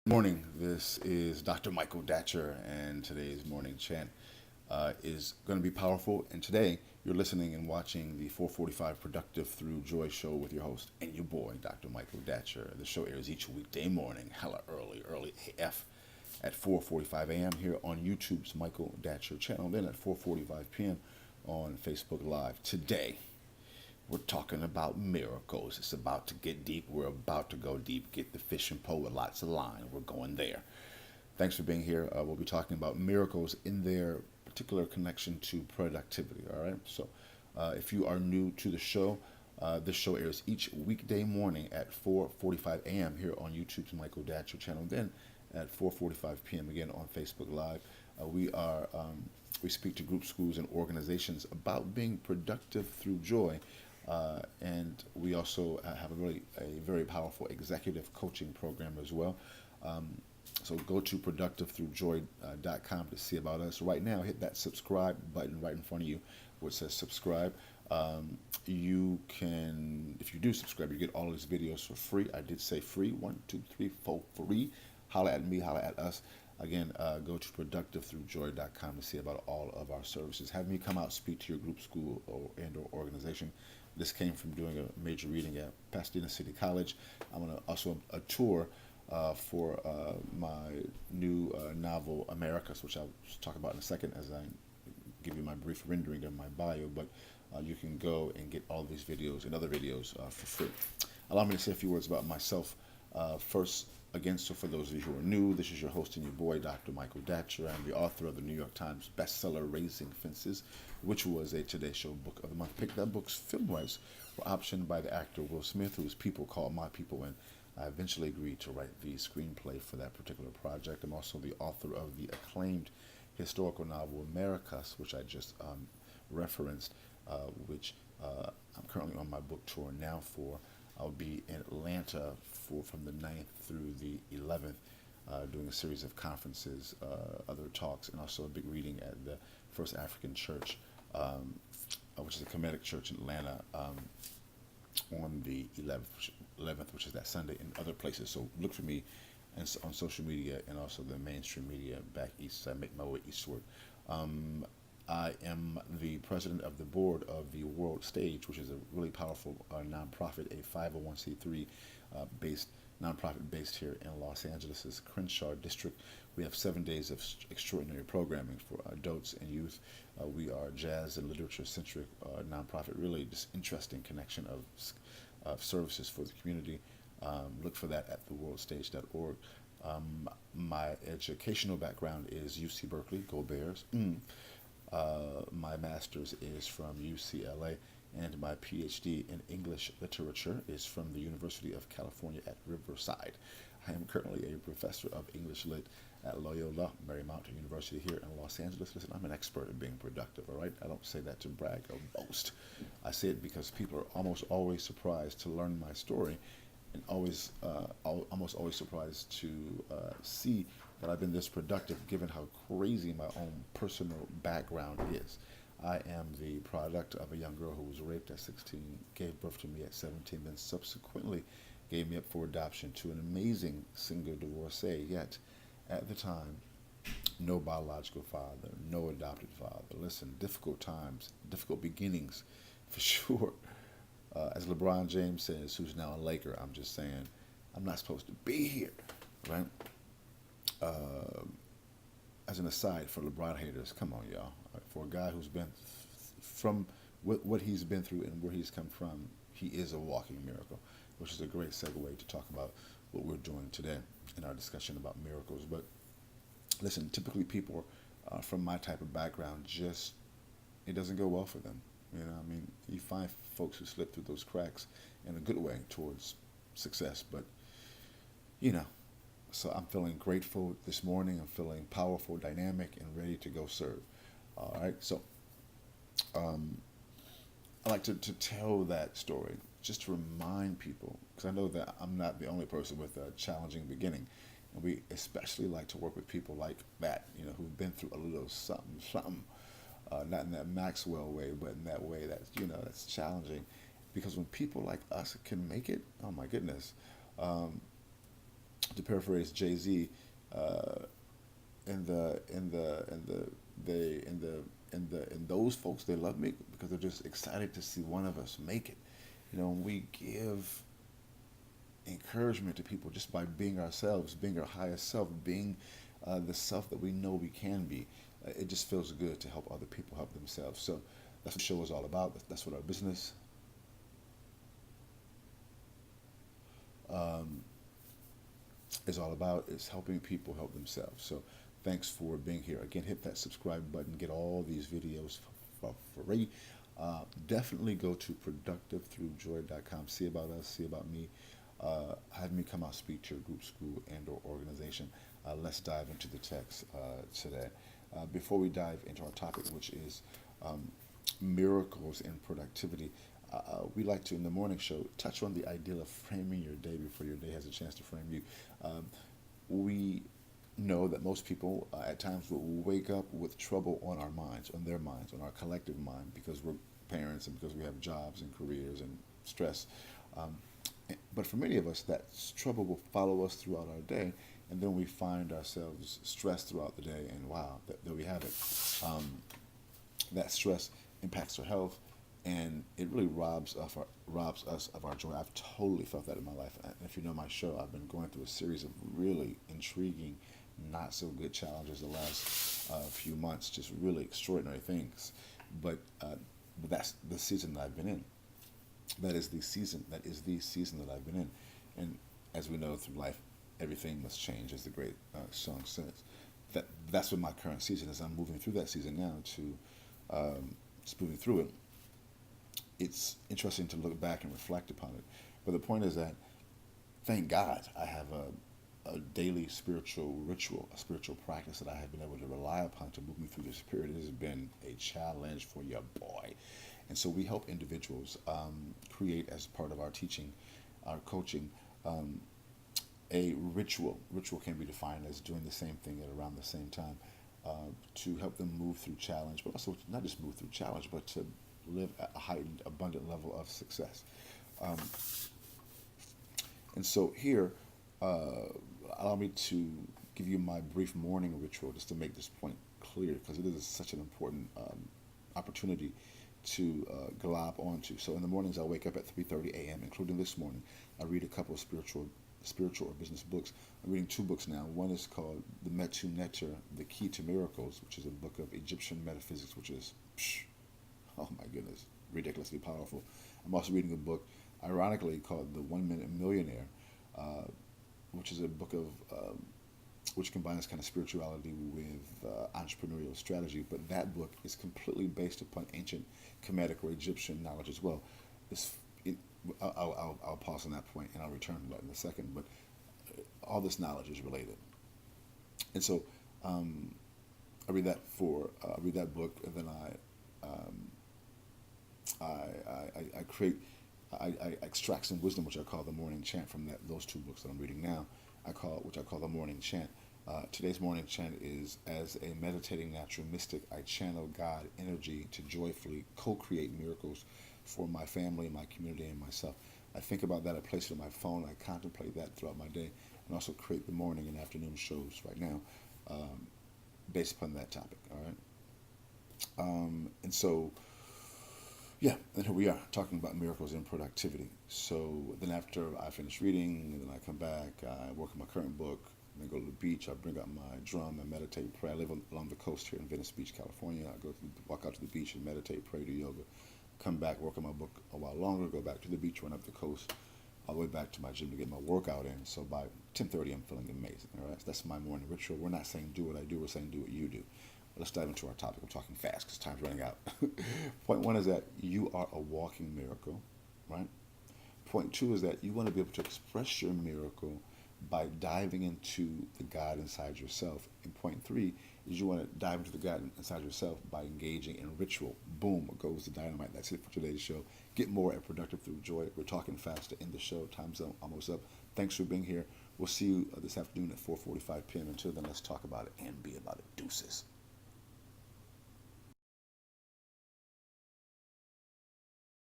Morning. This is Dr. Michael Datcher, and today's morning chant is going to be powerful. And today, you're listening and watching the 445 Productive Through Joy show with your host and your boy, Dr. Michael Datcher. The show airs each weekday morning, hella early AF, at 4:45 a.m. here on YouTube's Michael Datcher channel, then at 4:45 p.m. on Facebook Live. Today, we're talking about miracles. It's about to get deep. We're about to go deep. Get the fishing pole with lots of line. We're going there. Thanks for being here. We'll be talking about miracles in their particular connection to productivity. All right. So, if you are new to the show, this show airs each weekday morning at 4:45 a.m. here on YouTube's Michael Datcher channel. Then at 4:45 p.m. again on Facebook Live. We speak to groups, schools, and organizations about being productive through joy. And we also have a very powerful executive coaching program as well. So go to productivethroughjoy.com to see about us. Right now, hit that subscribe button right in front of you where it says subscribe. You can, if you do subscribe, you get all of these videos for free. I did say free. 1, 2, 3, 4, free. Holla at me, holla at us. Again, go to productivethroughjoy.com to see about all of our services. Have me come out, speak to your group, school, or organization. This came from doing a major reading at Pasadena City College. I'm going to also a tour for my new novel, Americas, which I'll talk about in a second as I give you my brief rendering of my bio. But you can go and get all of these videos and other videos for free. Allow me to say a few words about myself first. Again, so for those of you who are new, this is your host and your boy, Dr. Michael Datcher. I'm the author of the New York Times bestseller, Raising Fences, which was a Today Show Book of the Month pick. That book's film rights were optioned by the actor Will Smith, whose people call my people, and I eventually agreed to write the screenplay for that particular project. I'm also the author of the acclaimed historical novel, Americas, which I just referenced, which I'm currently on my book tour now for. I'll be in Atlanta from the 9th through the 11th, doing a series of conferences, other talks, and also a big reading at the First African Church, which is a Kemetic church in Atlanta, on the 11th, which is that Sunday, and other places. So look for me on social media and also the mainstream media back east. I make my way eastward. I am the president of the board of the World Stage, which is a really powerful nonprofit, a 501c3 based nonprofit based here in Los Angeles' Crenshaw district. We have 7 days of extraordinary programming for adults and youth. We are jazz and literature centric nonprofit, really just interesting connection of services for the community. Look for that at theworldstage.org. My educational background is UC Berkeley, go Bears. My master's is from UCLA, and my PhD in English literature is from the University of California at Riverside. I am currently a professor of English lit at Loyola Marymount University here in Los Angeles. Listen, I'm an expert at being productive, all right? I don't say that to brag or boast. I say it because people are almost always surprised to learn my story, and almost always surprised to see that I've been this productive given how crazy my own personal background is. I am the product of a young girl who was raped at 16, gave birth to me at 17, then subsequently gave me up for adoption to an amazing single divorcee, yet at the time, no biological father, no adopted father. Listen, difficult times, difficult beginnings, for sure. As LeBron James says, who's now a Laker, I'm just saying, I'm not supposed to be here, right? As an aside for LeBron haters, come on, y'all. For a guy who's been from what he's been through and where he's come from, he is a walking miracle, which is a great segue to talk about what we're doing today in our discussion about miracles. But listen, typically people from my type of background, just it doesn't go well for them. You know, I mean, you find folks who slip through those cracks in a good way towards success, but you know. So I'm feeling grateful this morning. I'm feeling powerful, dynamic, and ready to go serve. All right. So I like to tell that story just to remind people, because I know that I'm not the only person with a challenging beginning. And we especially like to work with people like that, you know, who've been through a little something. Not in that Maxwell way, but in that way that's, you know, that's challenging. Because when people like us can make it, oh my goodness, to paraphrase Jay-Z, uh, in those folks, they love me because they're just excited to see one of us make it. We give encouragement to people just by being ourselves, being our highest self, being the self that we know we can be. It just feels good to help other people help themselves. So that's what the show is all about. That's what our business um, is all about, is helping people help themselves. So thanks for being here. Again, hit that subscribe button. Get all these videos for free. Definitely go to productivethroughjoy.com. See about us. See about me. Have me come out speak to your group, school, and or organization. Let's dive into the text today. Before we dive into our topic, which is miracles in productivity, we like to, in the morning show, touch on the ideal of framing your day before your day has a chance to frame you. We know that most people at times will wake up with trouble on our minds, on their minds, on our collective mind, because we're parents and because we have jobs and careers and stress. Um, but for many of us, that trouble will follow us throughout our day, and then we find ourselves stressed throughout the day, and wow, there we have it. That stress impacts our health, and it really robs us of our joy. I've totally felt that in my life. And if you know my show, I've been going through a series of really intriguing, not so good challenges the last few months, just really extraordinary things. But that's the season that I've been in. That is the season. That is the season that I've been in. And as we know, through life, everything must change, as the great song says. That's what my current season is. I'm moving through that season now to just moving through it. It's interesting to look back and reflect upon it. But the point is that, thank God, I have a daily spiritual ritual, a spiritual practice that I have been able to rely upon to move me through this period. It has been a challenge for your boy. And so we help individuals create, as part of our teaching, our coaching, a ritual. Ritual can be defined as doing the same thing at around the same time to help them move through challenge, but also not just move through challenge, but to live at a heightened, abundant level of success. Um, and so here, allow me to give you my brief morning ritual just to make this point clear, because it is such an important opportunity to glob onto. So in the mornings, I wake up at 3:30 a.m., including this morning. I read a couple of spiritual or business books. I'm reading two books now. One is called The Metu Neter, The Key to Miracles, which is a book of Egyptian metaphysics, which is, oh my goodness, ridiculously powerful. I'm also reading a book, ironically, called The 1 Minute Millionaire, which is a book of which combines kind of spirituality with entrepreneurial strategy. But that book is completely based upon ancient Kemetic or Egyptian knowledge as well. I'll pause on that point and I'll return to that in a second. But all this knowledge is related, and so I read that book, and then I extract some wisdom, which I call the morning chant from those two books that I'm reading now. Which I call the morning chant. Today's morning chant is, as a meditating natural mystic, I channel God energy to joyfully co-create miracles for my family, my community, and myself. I think about that. I place it on my phone. I contemplate that throughout my day, and also create the morning and afternoon shows right now based upon that topic. All right. And so, yeah, and here we are talking about miracles in productivity. So then after I finish reading, and then I come back, I work on my current book, and then go to the beach. I bring out my drum and meditate, pray. I live along the coast here in Venice Beach, California. I walk out to the beach and meditate, pray, do yoga. Come back, work on my book a while longer, go back to the beach, run up the coast, all the way back to my gym to get my workout in. So by 10:30, I'm feeling amazing. All right, so that's my morning ritual. We're not saying do what I do. We're saying do what you do. Let's dive into our topic. I'm talking fast because time's running out. Point one is that you are a walking miracle, right? Point two is that you want to be able to express your miracle by diving into the God inside yourself. And point three is you want to dive into the God inside yourself by engaging in ritual. Boom, goes the dynamite. That's it for today's show. Get more at Productive Through Joy. We're talking fast to end the show. Time's almost up. Thanks for being here. We'll see you this afternoon at 4:45 p.m. Until then, let's talk about it and be about it. Deuces.